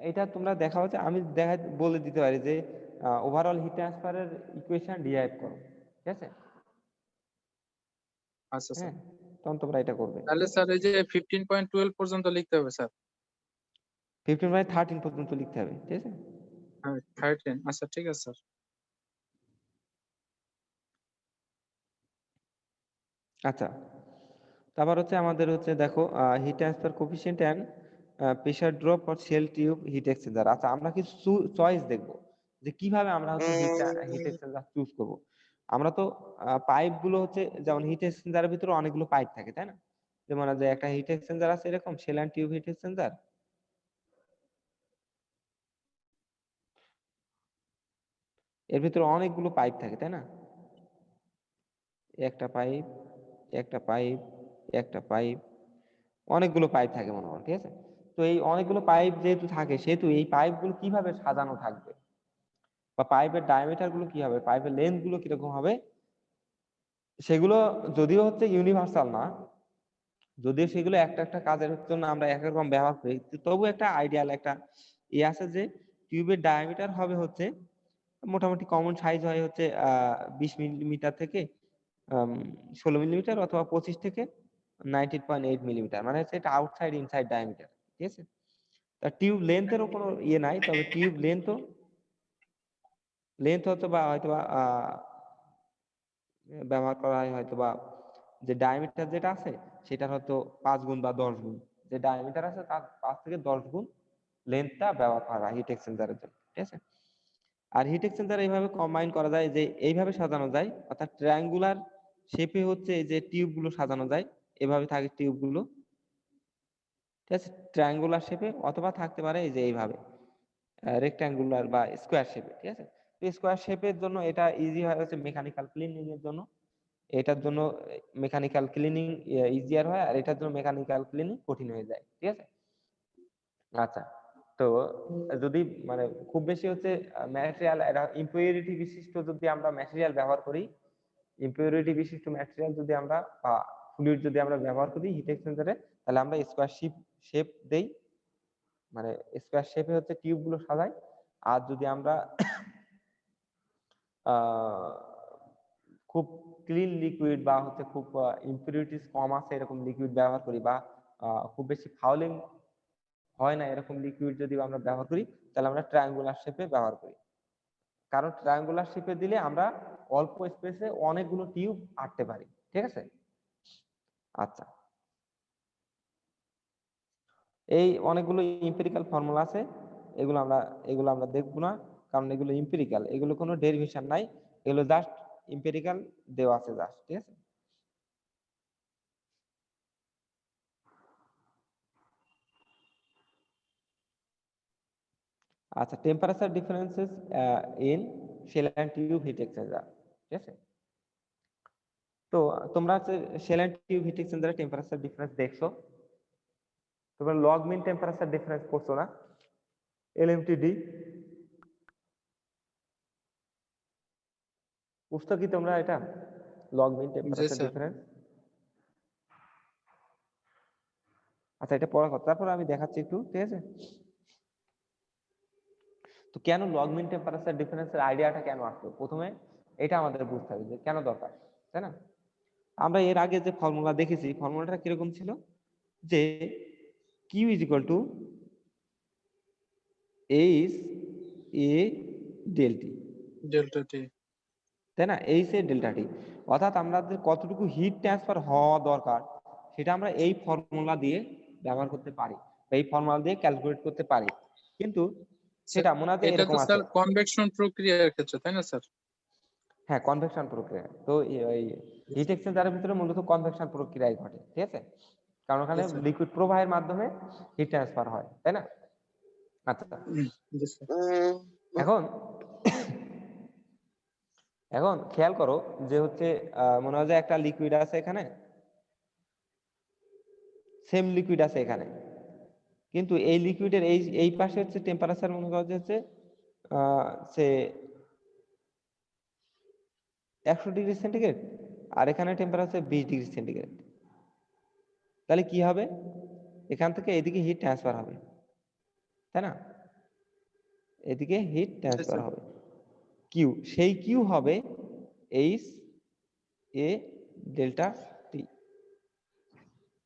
এটা তোমরা দেখা হচ্ছে, আমি দেখা বলে দিতে পারি যে ওভারঅল হিট ট্রান্সফারের ইকুয়েশন ডিরাইভ করো, ঠিক আছে। আচ্ছা স্যার, হ্যাঁ, তখন তোমরা এটা করবে, ঠিক তাহলে আছে। স্যার এই যে 15.12 পর্যন্ত লিখতে হবে স্যার? 15/13 পর্যন্ত লিখতে হবে, ঠিক আছে। হ্যাঁ 13, আচ্ছা ঠিক আছে স্যার। আচ্ছা, তারপর হচ্ছে আমাদের হচ্ছে দেখো heat transfer coefficient and pressure drop for sale tube heat exchanger. আচ্ছা, আমরা কিছু চয়েস দেখবো যে কিভাবে আমরা হচ্ছে হিট এক্সচেঞ্জার চুজ করব। আমরা তো পাইপ গুলো হচ্ছে, যেমন হিট এক্সচেঞ্জারের ভিতরে অনেকগুলো পাইপ থাকে, তাই না? যেমন যে একটা হিট এক্সচেঞ্জার আছে এরকম shell and tube heat exchanger, এর ভিতরে অনেকগুলো পাইপ থাকে, তাই না? একটা পাইপ, একটা পাইপ, একটা পাইপ, অনেকগুলো পাইপ থাকে মনে করো, ঠিক আছে। তো এই অনেকগুলো পাইপ যেহেতু থাকে, সেহেতু এই পাইপগুলো কিভাবে সাজানো থাকবে, বা পাইপের ডায়ামিটার গুলো কি হবে, পাইপের লেন্থ গুলো কিরকম হবে, সেগুলো যদিও হচ্ছে ইউনিভার্সাল না, যদিও সেগুলো একটা একটা কাজের জন্য আমরা একরকম ব্যবহার করি, তবু একটা আইডিয়াল একটা আছে যে টিউবের ডায়ামিটার হবে হচ্ছে মোটামুটি কমন সাইজ হয় হচ্ছে 20 মিলিমিটার থেকে 16 মিলিমিটার, অথবা 25 থেকে 19.8 মিলিমিটার, মানে হচ্ছে এটা আউটসাইড ইনসাইড ডায়ামিটার, ঠিক আছে। তা টিউব লেন্থেরও কোনো নাই, তবে টিউব লেন্থ হয়তো বা ব্যবহার করা হয় হয়তো বা যে ডায়ামিটার যেটা আছে সেটার হয়তো 5 গুণ বা 10 গুণ, যে ডায়ামিটার আছে তার 5 থেকে 10 গুণ লেন্থটা ব্যবহার করা হয় হিট এক্সচেঞ্জারের জন্য, ঠিক আছে। আর হিট এক্সচেঞ্জার এইভাবে কম্বাইন করা যায় যে এইভাবে সাজানো যায়, অর্থাৎ ট্রায়াঙ্গুলার শেপে হচ্ছে এই যে টিউব গুলো সাজানো যায়, এভাবে থাকে টিউব গুলো, ঠিক আছে, ট্রায়াঙ্গুলার শেপে, অথবা থাকতে পারে এই যে এইভাবে রেক্ট্যাঙ্গুলার বা স্কোয়ার শেপে, ঠিক আছে। তো স্কোয়ার শেপের জন্য এটা ইজি হয় হচ্ছে মেকানিক্যাল ক্লিনিং এর জন্য, এটার জন্য মেকানিক্যাল ক্লিনিং ইজিয়ার হয়, আর এটার জন্য মেকানিক্যাল ক্লিনিং কঠিন হয়ে যায়, ঠিক আছে। আচ্ছা, তো যদি মানে খুব বেশি হচ্ছে ম্যাটেরিয়াল ইম্পিউরিটি বিশিষ্ট যদি আমরা ম্যাটেরিয়াল ব্যবহার করি, ইম্পিউরিটি বিশিষ্ট ম্যাটেরিয়াল যদি আমরা বা ফ্লুইড যদি আমরা ব্যবহার করি হিট এক্সচেঞ্জারে, তাহলে আমরা স্কোয়ার শেপ দেই, মানে স্কোয়ার শেপে হচ্ছে টিউব গুলো সাজাই। আর যদি আমরা খুব ক্লিন লিকুইড বা হচ্ছে খুব ইম্পিউরিটিস কম আছে এরকম লিকুইড ব্যবহার করি, বা খুব বেশি ফাউলিং হয় না এরকম লিকুইড যদি আমরা ব্যবহার করি, তাহলে আমরা ট্রায়াঙ্গুলার শেপে ব্যবহার করি। কারণ ট্রায়াঙ্গুলার শেপে দিলে আমরা অল্প স্পেসে অনেকগুলো টিউব আটতে পারি, ঠিক আছে। আচ্ছা, এই অনেকগুলো ইম্পিরিক্যাল ফর্মুলা আছে, এগুলো আমরা দেখবো না, কারণ এগুলো ইম্পিরিক্যাল, এগুলো কোনো ডেরিভেশন নাই, এগুলো জাস্ট ইম্পিরিক্যাল দেওয়া আছে জাস্ট, ঠিক আছে। আচ্ছা, temperature differences in shell and tube heat exchanger, ঠিক আছে। তো তোমরা হচ্ছে শেল এন্ড টিউব হিট এক্সচেঞ্জারের টেম্পারেচার ডিফারেন্স দেখছো, তোমরা লগ মিন টেম্পারেচার ডিফারেন্স করছো না, এলএমটিডি বুঝছো কি তোমরা এটা, লগ মিন জি টেম্পারেচার স্যার। ডিফারেন্স? আচ্ছা, এটা পড়া কথা, তারপর আমি দেখাচ্ছি একটু, ঠিক আছে। তো কেন লগ মিন টেম্পারেচার ডিফারেন্সের আইডিয়াটা কেন আসলো, প্রথমে এটা আমাদের বুঝতে হবে যে কেন দরকার, তাই না। আমরা এর আগে যে ফর্মুলা দেখেছি, ফর্মুলাটা কিরকম ছিল, যে Q is equal to H A del T, delta T. তাই না, এইচ এ ডেল্টা টি, অর্থাৎ আমাদের কতটুকু হিট ট্রান্সফার হওয়া দরকার সেটা আমরা এই ফর্মুলা দিয়ে ব্যবহার করতে পারি, এই ফর্মুলা দিয়ে ক্যালকুলেট করতে পারি। কিন্তু সেটা মনে হয় এটা এরকম তো আছে, স্যার কনভেকশন প্রক্রিয়ার ক্ষেত্রে, তাই না স্যার? হ্যাঁ কনভেকশন প্রক্রিয়া, তো এই হিট এক্সচেঞ্জারের ভিতরে মূলত কনভেকশন প্রক্রিয়াই ঘটে, ঠিক আছে, কারণ জি ওখানে স্যার। লিকুইড প্রবাহের মাধ্যমে হিট ট্রান্সফার হয়, তাই না। আচ্ছা, জি স্যার। এখন এখন খেয়াল করো যে হচ্ছে মনে হয় যে একটা লিকুইড আছে এখানে, সেম লিকুইড আছে এখানে, কিন্তু এই লিকুইডের এই এই পাশে হচ্ছে টেম্পারেচার মনে করা হচ্ছে সে 100 ডিগ্রি সেন্টিগ্রেড, আর এখানে টেম্পারেচার 20 ডিগ্রি সেন্টিগ্রেড। তাহলে কি হবে, এখান থেকে এদিকে হিট ট্রান্সফার হবে, তাই না, এদিকে হিট জি ট্রান্সফার স্যার। হবে, কিউ, সেই কিউ হবে এইচ এ ডেল্টা টি,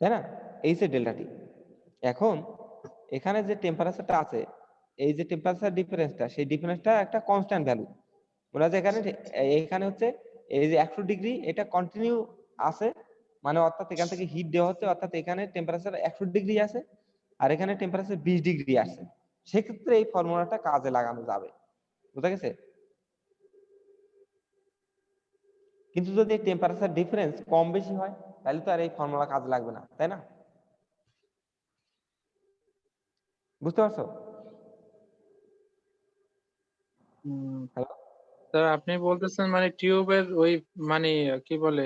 তাই না, এইচ এ ডেল্টা টি। এখন এখানে যে টেম্পারেচারটা আছে, এই যে টেম্পারেচার ডিফারেন্সটা, সেই ডিফারেন্সটা একটা কনস্ট্যান্ট ভ্যালু, মনে হচ্ছে এখানে এখানে হচ্ছে এই যে 100 ডিগ্রি এটা কন্টিনিউ আছে, মানে অর্থাৎ এখান থেকে হিট দেওয়া হচ্ছে, অর্থাৎ এখানে টেম্পারেচার 100 ডিগ্রি আছে আর এখানে টেম্পারেচার 20 ডিগ্রি আসছে, সেক্ষেত্রে এই ফর্মুলাটা কাজে লাগানো যাবে, বুঝা গেছে। কিন্তু যদি টেম্পারেচার ডিফারেন্স কম বেশি হয়, তাহলে তো আর এই ফর্মুলা কাজে লাগবে না, তাই না, বুঝতে পারছো। হ্যালো, স্যার আপনি বলতেছেন মানে টিউবের ওই মানে কি বলে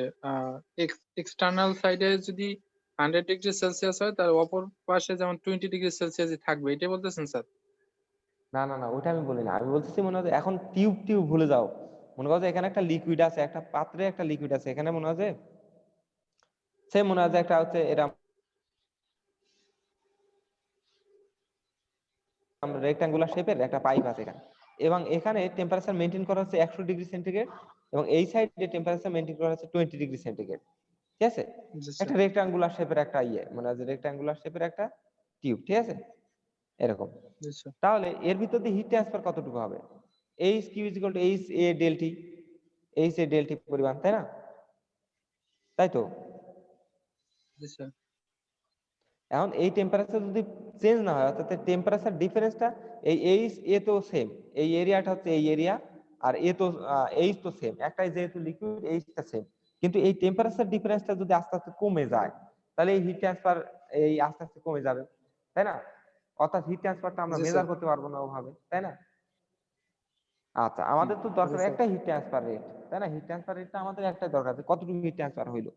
এক্সটার্নাল সাইডে যদি 100 ডিগ্রি সেলসিয়াস হয়, তার অপর পাশে যেমন 20 ডিগ্রি সেলসিয়াস থাকবে, এটাই বলতেছেন স্যার? না না না, ওইটা আমি বলি না, আমি বলতেছি মনে হয় যে এখন টিউব টিউব ভুলে যাও, মনে করো যে এখানে একটা লিকুইড আছে, একটা পাত্রে একটা লিকুইড আছে, এখানে মনে হয় যে সে মনে হয় যে একটা হচ্ছে এটা রেক্টাঙ্গুলার শেপের একটা পাইপ আছে এখানে, এবং এখানে টেম্পারেচার মেনটেন করা হচ্ছে 100 ডিগ্রি সেন্টিগ্রেড, এবং এই সাইডে টেম্পারেচার মেনটেন করা হচ্ছে 20 ডিগ্রি সেন্টিগ্রেড, ঠিক আছে। জি একটা স্যার। রেক্টাঙ্গুলার শেপের একটা মানে রেক্টাঙ্গুলার শেপের একটা টিউব, ঠিক আছে, এরকম। জি স্যার। তাহলে এর ভিতর দিয়ে হিট ট্রান্সফার কতটুকু হবে, H Q is equal to H A del T, H A del T পরিমাণ, তাই না, তাই তো। জি স্যার। এখন এই টেম্পারেচার যদি চেঞ্জ না হয়, অর্থাৎ টেম্পারেচার ডিফারেন্সটা এই এইচ এ তো সেম, এই এরিয়াটা হচ্ছে এই এরিয়া, আর এ তো এইচ তো সেম, একটাই যেহেতু লিকুইড এইচটা সেম, কিন্তু এই টেম্পারেচার ডিফারেন্সটা যদি আস্তে আস্তে কমে যায় তাহলে এই হিট ট্রান্সফার এই আস্তে আস্তে কমে যাবে, তাই না? অর্থাৎ হিট ট্রান্সফারটা আমরা জি স্যার। মেজার করতে পারবো না ওভাবে, তাই না? আচ্ছা, আমাদের তো জি দরকার স্যার। একটা হিট ট্রান্সফার রেট, তাই না? হিট ট্রান্সফার রেটটা আমাদের একটাই দরকার, যে কতটুকু হিট ট্রান্সফার হইলো।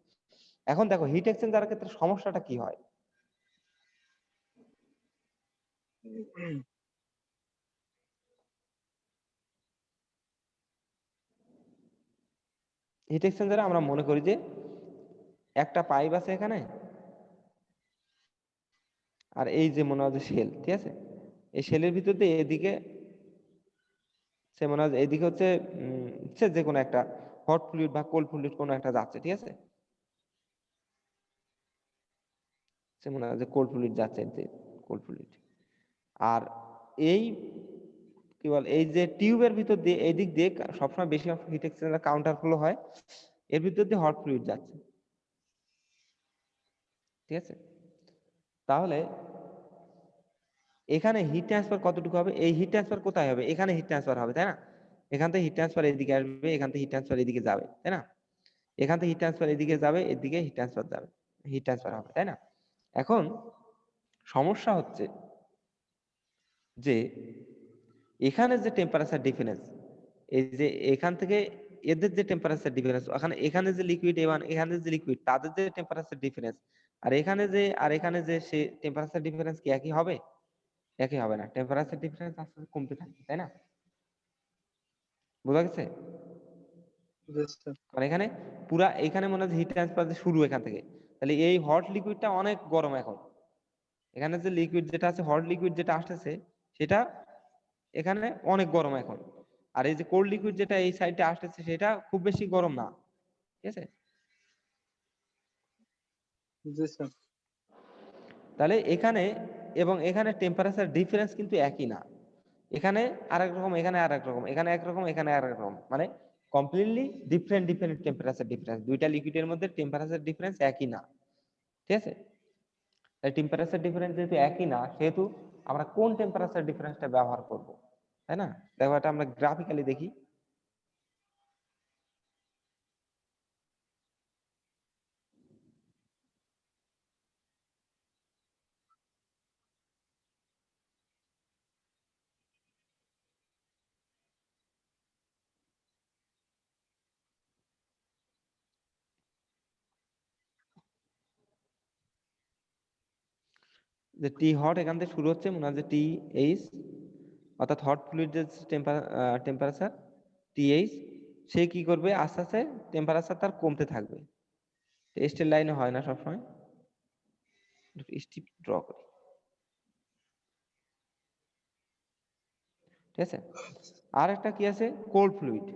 এখন দেখো হিট এক্সচেঞ্জারের ক্ষেত্রে সমস্যাটা কি হয়। হিট এক্সচেঞ্জারে আমরা মনে করি যে একটা পাইপ আছে এখানে, আর এই যে মনে হয় যে শেল, ঠিক আছে? এই শেলের ভিতর দিয়ে এদিকে সে মনে হয় যে এদিকে হচ্ছে সে যে কোনো একটা হট ফ্লুইড বা কোল্ড ফ্লুইড কোনো একটা যাচ্ছে, ঠিক আছে? সে মনে হয় যে কোল্ড ফ্লুইড যাচ্ছে, কোল্ড ফ্লুইড। আর এই কি বল, এই যে টিউবের ভিতর দিয়ে এই দিক দিয়ে সবসময় বেশি হিট এক্সচেঞ্জার কাউন্টার ফ্লো হয়, এর ভিতর দিয়ে হট ফ্লুইড যাচ্ছে, ঠিক আছে? তাহলে এখানে হিট ট্রান্সফার কতটুকু হবে? এই হিট ট্রান্সফার কোথায় হবে? এখানে হিট ট্রান্সফার হবে, তাই না? এখান থেকে হিট ট্রান্সফার এদিকে আসবে, এখান থেকে হিট ট্রান্সফার এদিকে যাবে, তাই না? এখান থেকে হিট ট্রান্সফার এদিকে যাবে, এদিকে হিট ট্রান্সফার যাবে, হিট ট্রান্সফার হবে, তাই না? এখন সমস্যা হচ্ছে যে এখানে যে টেম্পারেচার ডিফারেন্স, এই যে এখান থেকে এদের যে টেম্পারেচার ডিফারেন্স, এখানে যে লিকুইড এবং এখানে যে লিকুইড তাদের যে টেম্পারেচার ডিফারেন্স, আর এখানে যে সে টেম্পারেচার ডিফারেন্স কি একই হবে? একই হবে না, টেম্পারেচার ডিফারেন্স আস্তে আস্তে কমতে থাকে, তাই না? বোঝা গেছে? জি স্যার। কারণ এখানে পুরা এখানে মনে হয় হিট ট্রান্সফার যে শুরু এখান থেকে, তাহলে এই হট লিকুইডটা অনেক গরম এখন, এখানে যে লিকুইড যেটা আছে, হট লিকুইড যেটা আসতেছে সেটা এখানে অনেক গরম এখন। আর এই যে কোল্ড লিকুইড যেটা এই সাইডে আসতেছে সেটা খুব বেশি গরম না, ঠিক আছে? জি স্যার। তাহলে এখানে এবং এখানে টেম্পারেচার ডিফারেন্স কিন্তু একই না, এখানে আরেক রকম, এখানে আরেক রকম, এখানে একরকম, এখানে আরেক রকম, মানে completely different different temperature difference, দুইটা লিকুইডের মধ্যে টেম্পারেচার ডিফারেন্স একই না, ঠিক আছে? তাই টেম্পারেচার ডিফারেন্স যেহেতু একই না, সেহেতু আমরা কোন টেম্পারেচার ডিফারেন্সটা ব্যবহার করব, তাই না? দেখো এটা আমরা গ্রাফিক্যালি দেখি। যে টি হট এখান থেকে শুরু হচ্ছে, মনে হয় যে টি এইচ, অর্থাৎ হট ফ্লুইডের টেম্পারেচার টি এইচ, সে কি করবে আস্তে আস্তে টেম্পারেচার তার কমতে থাকবে। স্টেট লাইনে হয় না সবসময়, স্টিপ ড্র করি, ঠিক আছে? আর একটা কি আছে, কোল্ড ফ্লুইড।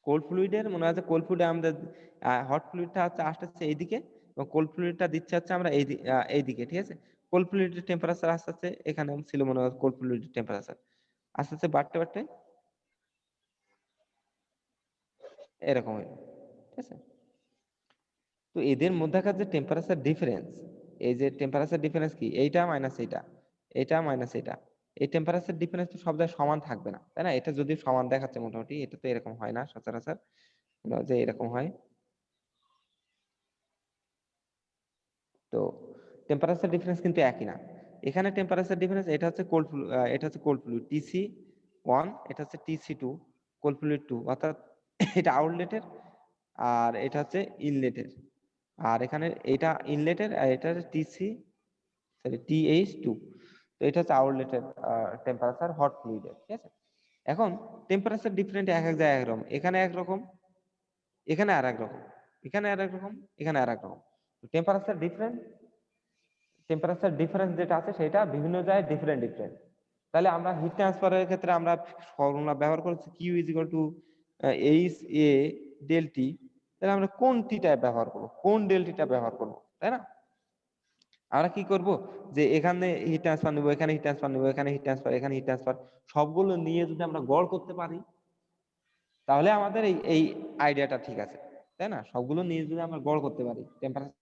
কোল্ড ফ্লুইডের মনে আছে, কোল্ড ফ্লুইডে আমাদের হট ফ্লুইডটা হচ্ছে আসতেছে এইদিকে, এবং কোল্ড ফ্লুইডটা দিচ্ছে হচ্ছে আমরা এইদিকে, ঠিক আছে? কোল্ড ফ্লুইডের টেম্পারেচার আস্তে আস্তে এখানে ছিল মনে হয় কোল্ড ফ্লুইডের টেম্পারেচার আস্তে আস্তে বাড়তে বাড়তে এরকম হইলো, ঠিক আছে? তো এদের মধ্যকার যে টেম্পারেচার ডিফারেন্স, এই যে টেম্পারেচার ডিফারেন্স কি, এইটা মাইনাস এইটা, এটা মাইনাস এটা, এই টেম্পারেচার ডিফারেন্স তো সব জায়গায় সমান থাকবে না, তাই না? এটা যদি সমান দেখাচ্ছে মোটামুটি, এটা তো এরকম হয় না সচরাচর, যে এরকম হয়। তো টেম্পারেচার ডিফারেন্স কিন্তু একই না, এখানে টেম্পারেচার ডিফারেন্স, এটা হচ্ছে এটা হচ্ছে কোল্ড ফ্লুইড টিসি 1, এটা হচ্ছে টিসি 2, কোল্ড ফ্লুইড 2, অর্থাৎ এটা আউটলেটের আর এটা হচ্ছে ইনলেটের, আর এখানে এটা ইনলেটের আর এটা হচ্ছে টিসি সরি টিএইচ 2। তো এটা হচ্ছে আউটলেটের টেম্পারেচার হট ফ্লুইডের, ঠিক আছে? এখন টেম্পারেচার ডিফারেন্ট এক এক জায়গায় একরকম, এখানে একরকম, এখানে আর একরকম, এখানে আর একরকম, এখানে আর একরকম। টেম্পারেচার ডিফারেন্ট, টেম্পারেচার ডিফারেন্স যেটা আছে সেটা বিভিন্ন জায়গায় ডিফারেন্ট ডিফারেন্ট। তাহলে আমরা হিট ট্রান্সফারের ক্ষেত্রে আমরা ফর্মুলা ব্যবহার করছি Q is equal to H A del T. তাহলে আমরা কোন টিটা ব্যবহার করবো, কোন ডেল টিটা ব্যবহার করবো, তাই না? আমরা কি করব, যে এখানে হিট ট্রান্সফার নিব, এখানে হিট ট্রান্সফার নিব, এখানে হিট ট্রান্সফার, এখানে হিট ট্রান্সফার, সবগুলো নিয়ে যদি আমরা গড় করতে পারি তাহলে আমাদের এই এই আইডিয়াটা ঠিক আছে, তাই না? সবগুলো নিয়ে যদি আমরা গড় করতে পারি টেম্পারেচার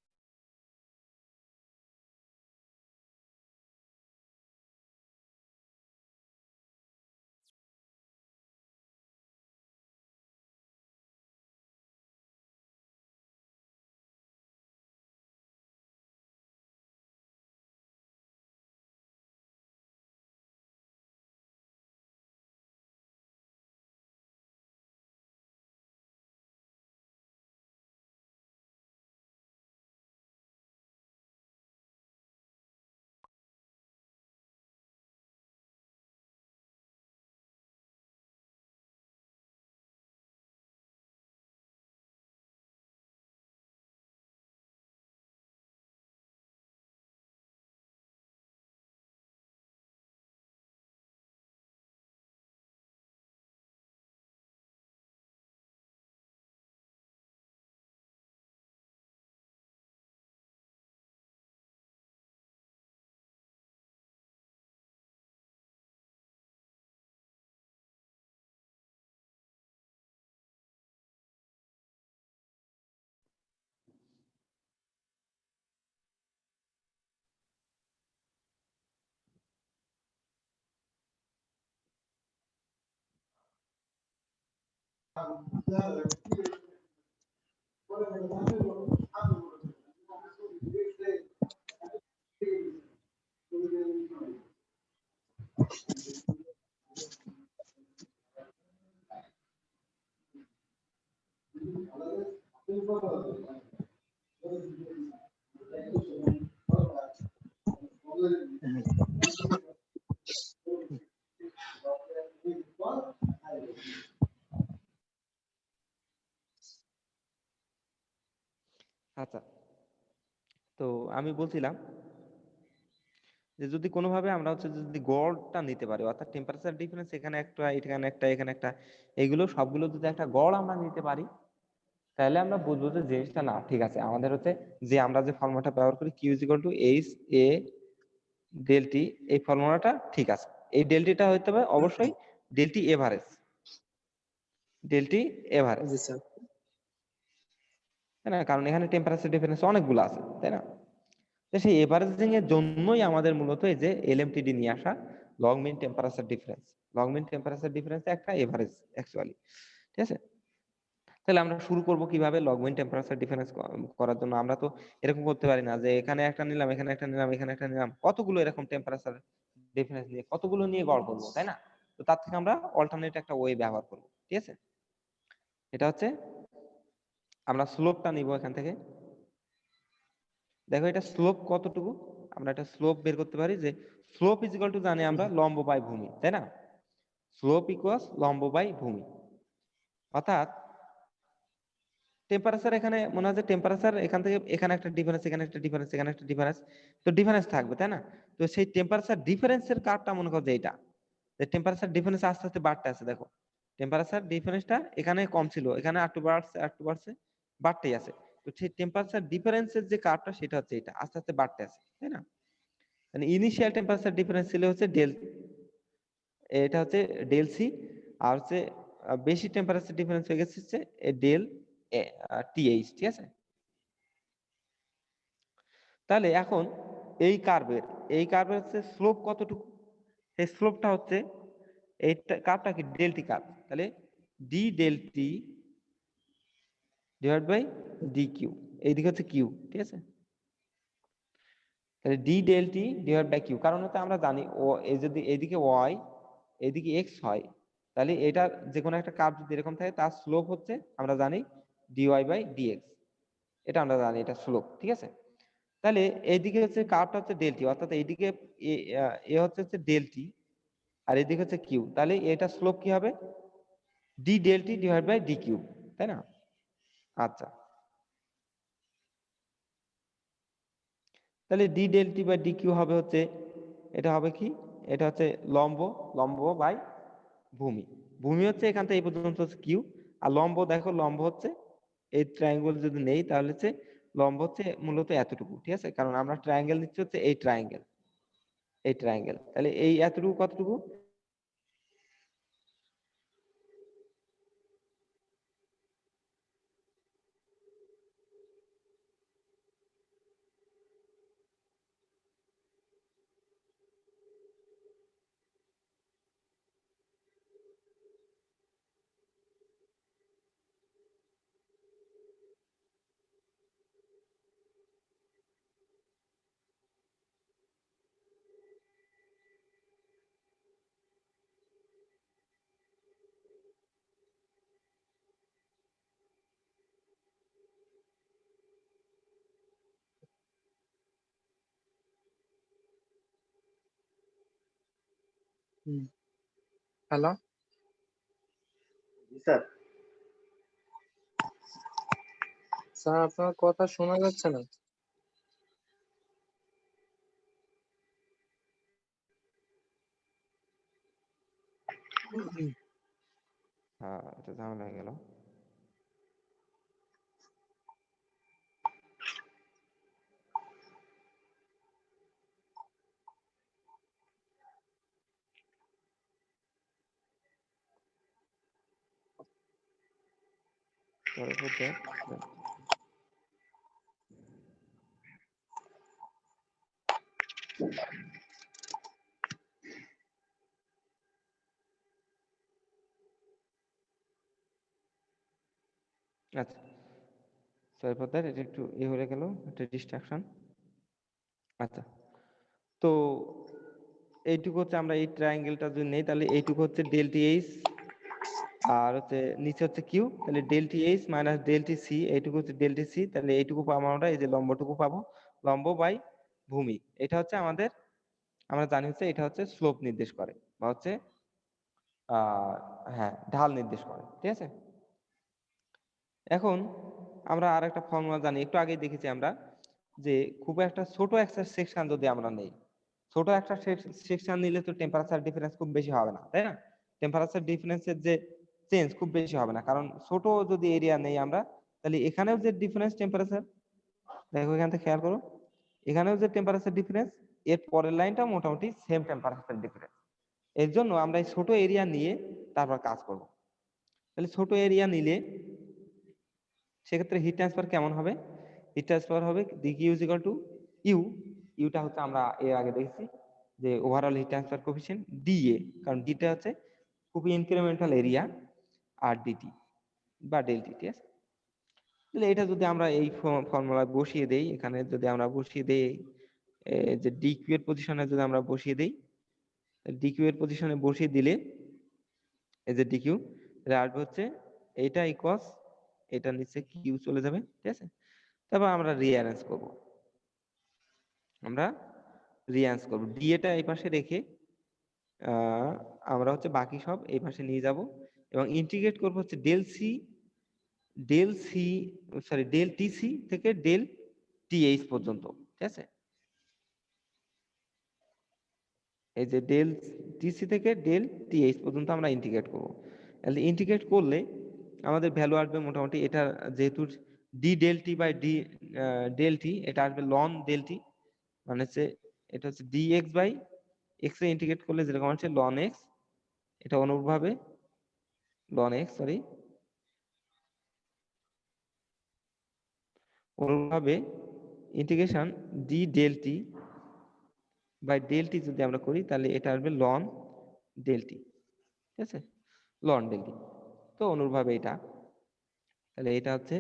আচ্ছা, তো আমি বলছিলাম যে যদি কোনোভাবে আমরা হচ্ছে যদি গড়টা নিতে পারি, অর্থাৎ টেম্পারেচার ডিফারেন্স এখানে একটা এখানে একটা এখানে একটা, এগুলো সবগুলো যদি একটা গড় আমরা নিতে পারি, তাহলে আমরা বুঝবো যে জিনিসটা না ঠিক আছে। আমাদের হচ্ছে যে আমরা যে ফর্মুলাটা ব্যবহার করি Q is equal to H A del T, এই ফর্মুলাটা ঠিক আছে। এই ডেলটিটা হইতে হবে অবশ্যই ডেলটি এভারেজ, ডেলটি এভারেজ, জি স্যার। তাই না? কারণ এখানে টেম্পারেচার ডিফারেন্স অনেকগুলো আছে, তাই না? তো সেই এভারেজিং এর জন্যই আমাদের মূলত এই যে এলএমটিডি নিয়ে আসা, লং মিন টেম্পারেচার ডিফারেন্স। লং মিন টেম্পারেচার ডিফারেন্স একটা এভারেজ অ্যাকচুয়ালি, ঠিক আছে? তাহলে আমরা শুরু করব কিভাবে লগ মিন টেম্পারেচার ডিফারেন্স করার জন্য? আমরা তো এরকম করতে পারি না যে এখানে একটা নিলাম, এখানে একটা নিলাম, এখানে একটা নিলাম, কতগুলো এরকম টেম্পারেচার ডিফারেন্স নিয়ে কতগুলো নিয়ে গড় করবো, তাই না? তো তার থেকে আমরা অল্টারনেট একটা ওয়ে ব্যবহার করব, ঠিক আছে? এটা হচ্ছে আমরা স্লোপটা নিব এখান থেকে। দেখো এটা স্লোপ কতটুকু, আমরা এটা স্লোপ বের করতে পারি যে স্লোপ ইজ ইকুয়াল টু জানি আমরা লম্ব বাই ভূমি, তাই না? স্লোপ ইকুয়ালস লম্ব বাই ভূমি। অর্থাৎ টেম্পারেচার এখানে মনে হয় যে টেম্পারেচার এখান থেকে এখানে একটা ডিফারেন্স, এখানে একটা ডিফারেন্স, এখানে একটা ডিফারেন্স, তো ডিফারেন্স থাকবে, তাই না? তো সেই টেম্পারেচার ডিফারেন্সের কার্ভটা মনে করো যে এটা, যে টেম্পারেচার ডিফারেন্স আস্তে আস্তে বাড়তে আছে। দেখো টেম্পারেচার ডিফারেন্সটা এখানে কম ছিল, এখানে একটু বাড়ছে, একটু বাড়ছে, বাড়তেই আছে। তো সেই টেম্পারেচার ডিফারেন্সের যে কার্ভটা সেটা হচ্ছে এটা, আস্তে আস্তে বাড়তে আছে, তাই না? মানে ইনিশিয়াল টেম্পারেচার ডিফারেন্স ছিল হচ্ছে ডেল, এটা হচ্ছে ডেল সি, আর হচ্ছে বেশি টেম্পারেচার ডিফারেন্স হয়ে গেছে হচ্ছে ডেল টিএইচ, ঠিক আছে? তাহলে এখন এই কার্ভের হচ্ছে স্লোপ কতটুকু, সেই স্লোপটা হচ্ছে এই কার্ভটা কি ডেলটি কার্ভ, তাহলে D del T divide by D Q, এইদিকে হচ্ছে কিউ, ঠিক আছে? তাহলে D del T divide by Q, কারণ হচ্ছে আমরা জানি ও এই যদি এইদিকে ওয়াই এইদিকে এক্স হয়, তাহলে এটা যে কোনো একটা কার্ভ যদি এরকম থাকে তার স্লোপ হচ্ছে আমরা জানি ডিওয়াই বাই ডিএক্স, এটা আমরা জানি এটা স্লোপ, ঠিক আছে? তাহলে এইদিকে হচ্ছে কার্ভটা হচ্ছে ডেলটি, অর্থাৎ এইদিকে এ হচ্ছে ডেলটি আর এদিকে হচ্ছে কিউ, তাহলে এটা স্লোপ কি হবে D del T divide by D Q, তাই না? আচ্ছা, তাহলে D del T by D Q হবে হচ্ছে, এটা হবে কি, এটা হচ্ছে লম্ব, লম্ব বাই ভূমি। ভূমি হচ্ছে এখান থেকে এই পর্যন্ত হচ্ছে কিউ, আর লম্ব দেখো লম্ব হচ্ছে এই ট্রায়াঙ্গেল যদি নেই তাহলে হচ্ছে লম্ব হচ্ছে মূলত এতটুকু, ঠিক আছে? কারণ আমরা ট্রায়াঙ্গেল নিচ্ছি হচ্ছে এই ট্রায়াঙ্গেল, এই ট্রায়াঙ্গেল, তাহলে এই এতটুকু কতটুকু, হ্যালো স্যার। স্যার, আপনার কথা শোনা যাচ্ছে না। হ্যাঁ এটা ঝামেলা হয়ে গেল। Sorry for that. আচ্ছা, সরি ফর দ্যাট, এটা একটু হয়ে গেল, একটা ডিস্ট্রাকশন। আচ্ছা, তো এইটুকু হচ্ছে আমরা এই ট্রায়াঙ্গেলটা যদি নেই তাহলে এইটুকু হচ্ছে ডেল টি এইচ, আর হচ্ছে নিচে হচ্ছে কিউ, তাহলে del T H minus del T C, এইটুকু হচ্ছে ডেল টি সি, তাহলে এইটুকু পাবো আমরা, এই যে লম্বটুকু পাবো, লম্ব বাই ভূমি। এটা হচ্ছে আমাদের, আমরা জানি হচ্ছে এটা হচ্ছে স্লোপ নির্দেশ করে, বা হচ্ছে হ্যাঁ ঢাল নির্দেশ করে, ঠিক আছে। এখন আমরা আর একটা ফর্মুলা জানি, একটু আগেই দেখেছি আমরা, যে খুব একটা ছোট একটা সেকশন যদি আমরা নেই, ছোট একটা সেকশন নিলে তো টেম্পারেচার ডিফারেন্স খুব বেশি হবে না, তাই না? টেম্পারেচার ডিফারেন্সের যে চেঞ্জ খুব বেশি হবে না, কারণ ছোট যদি এরিয়া নেই আমরা, তাহলে এখানেও যে ডিফারেন্স টেম্পারেচার, দেখো এখান থেকে খেয়াল করো, এখানেও যে টেম্পারেচার ডিফারেন্স, এর পরের লাইনটা মোটামুটি সেম টেম্পারেচার ডিফারেন্স। এর জন্য আমরা এই ছোট এরিয়া নিয়ে তারপর কাজ করব। তাহলে ছোট এরিয়া নিলে সেক্ষেত্রে হিট ট্রান্সফার কেমন হবে? হিট ট্রান্সফার হবে dq is equal to U, ইউটা হচ্ছে আমরা এর আগে দেখেছি যে overall heat transfer coefficient D A, কারণ ডিটা হচ্ছে খুবই ইনক্রিমেন্টাল এরিয়া, আর ডিটি বা ডেলটি, ঠিক আছে। তাহলে এটা যদি আমরা এই ফর্মুলা বসিয়ে দেই, এখানে যদি আমরা বসিয়ে দেই যে ডিকিউ এর পজিশনে যদি আমরা বসিয়ে দেই, ডিকিউ এর পজিশনে বসিয়ে দিলে এই যে ডিকিউ এটা আসবে হচ্ছে এইটা ইকুয়ালস, এটা নিচে কিউ চলে যাবে, ঠিক আছে। তারপর আমরা রিঅ্যারেঞ্জ করব, আমরা রিঅ্যারেঞ্জ করব, ডিএটা এই পাশে রেখে আমরা হচ্ছে বাকি সব এই পাশে নিয়ে যাব, এবং ইন্টিগ্রেট করব হচ্ছে ডেল টিসি থেকে ডেল টিএইচ পর্যন্ত, ঠিক আছে। এই যে ডেল টিসি থেকে ডেল টিএইচ পর্যন্ত আমরা ইন্টিগ্রেট করব। তাহলে ইন্টিগ্রেট করলে আমাদের ভ্যালু আসবে মোটামুটি, এটা যেহেতু D del T by D del T, এটা আসবে লন ডেল টি, মানে হচ্ছে এটা হচ্ছে ডিএক্স বাই এক্স এ ইন্টিগ্রেট করলে যেরকম হচ্ছে লন এক্স, এটা অনুরূপভাবে লন এক্স, অনুরূপভাবে integration D del T by del T যদি আমরা করি তাহলে এটা আসবে লন ডেল টি, ঠিক আছে, লন ডেল টি। তো অনুরূপভাবে এটা, তাহলে এটা হচ্ছে,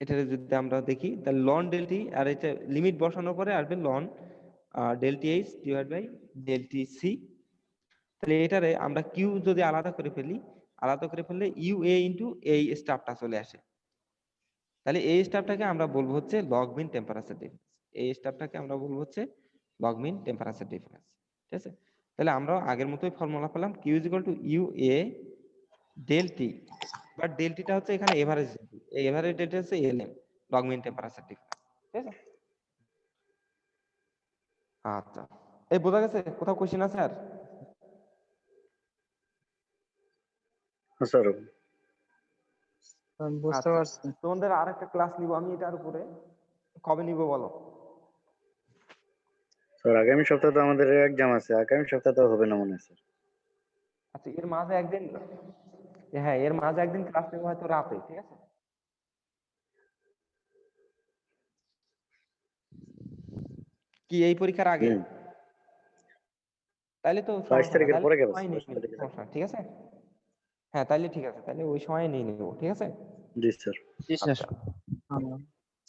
এটা যদি আমরা দেখি তাহলে লন ডেল টি, আর এটা লিমিট বসানোর পরে আসবে ln del T H divide by del T C. তাহলে এটারে আমরা কিউ যদি আলাদা করে ফেলি, আলাদা করে ফেললে ইউ এ ইন্টু এই স্টাফটা চলে আসে, তাহলে এই স্টাফটাকে আমরা বলবো হচ্ছে লগ মিন টেম্পারেচার ডিফারেন্স, এই স্টাফটাকে আমরা বলবো হচ্ছে লগ মিন টেম্পারেচার ডিফারেন্স, ঠিক আছে। তাহলে আমরা আগের মতোই ফর্মুলা পেলাম, Q is equal to U A del T, but del টিটা হচ্ছে এখানে এভারেজ, এই এভারেজ ডেলটা হচ্ছে LM, log mean temperature difference, ঠিক আছে। আচ্ছা, এই বোঝা গেছে? কোথাও কোশ্চেন আছে আর? স্যার আমি বুঝতে আচ্ছা, পারছি। তোমাদের আর একটা ক্লাস নিব আমি এটার উপরে, কবে নিব বলো? স্যার আগামী সপ্তাহে তো আমাদের এক্সাম আছে, আগামী সপ্তাহে তো হবে না মনে হয় স্যার। আচ্ছা, এর মাঝে একদিন, হ্যাঁ এর মাঝে একদিন ক্লাস নেবো হয়তো রাতে, ঠিক আছে। কি এই পরীক্ষার আগে? হুম, তাইলে তো 22 সমস্যা না, তারিখের তাহলে পরে গেল সময় নিয়ে 22 নিবো, তারিখে সমস্যা না, ঠিক আছে। হ্যাঁ তাইলে ঠিক আছে, তাহলে ওই সময় নিয়ে নেবো, ঠিক আছে। জি স্যার। জি স্যার। আচ্ছা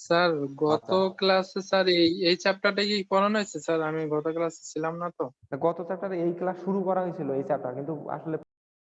স্যার গত আচ্ছা, ক্লাসে স্যার এই চ্যাপ্টারটা কি পড়ানো হয়েছে স্যার? আমি গত ক্লাসে ছিলাম না তো। গত চ্যাপ্টারে এই ক্লাস শুরু করা হয়েছিল এই চ্যাপ্টার, কিন্তু আসলে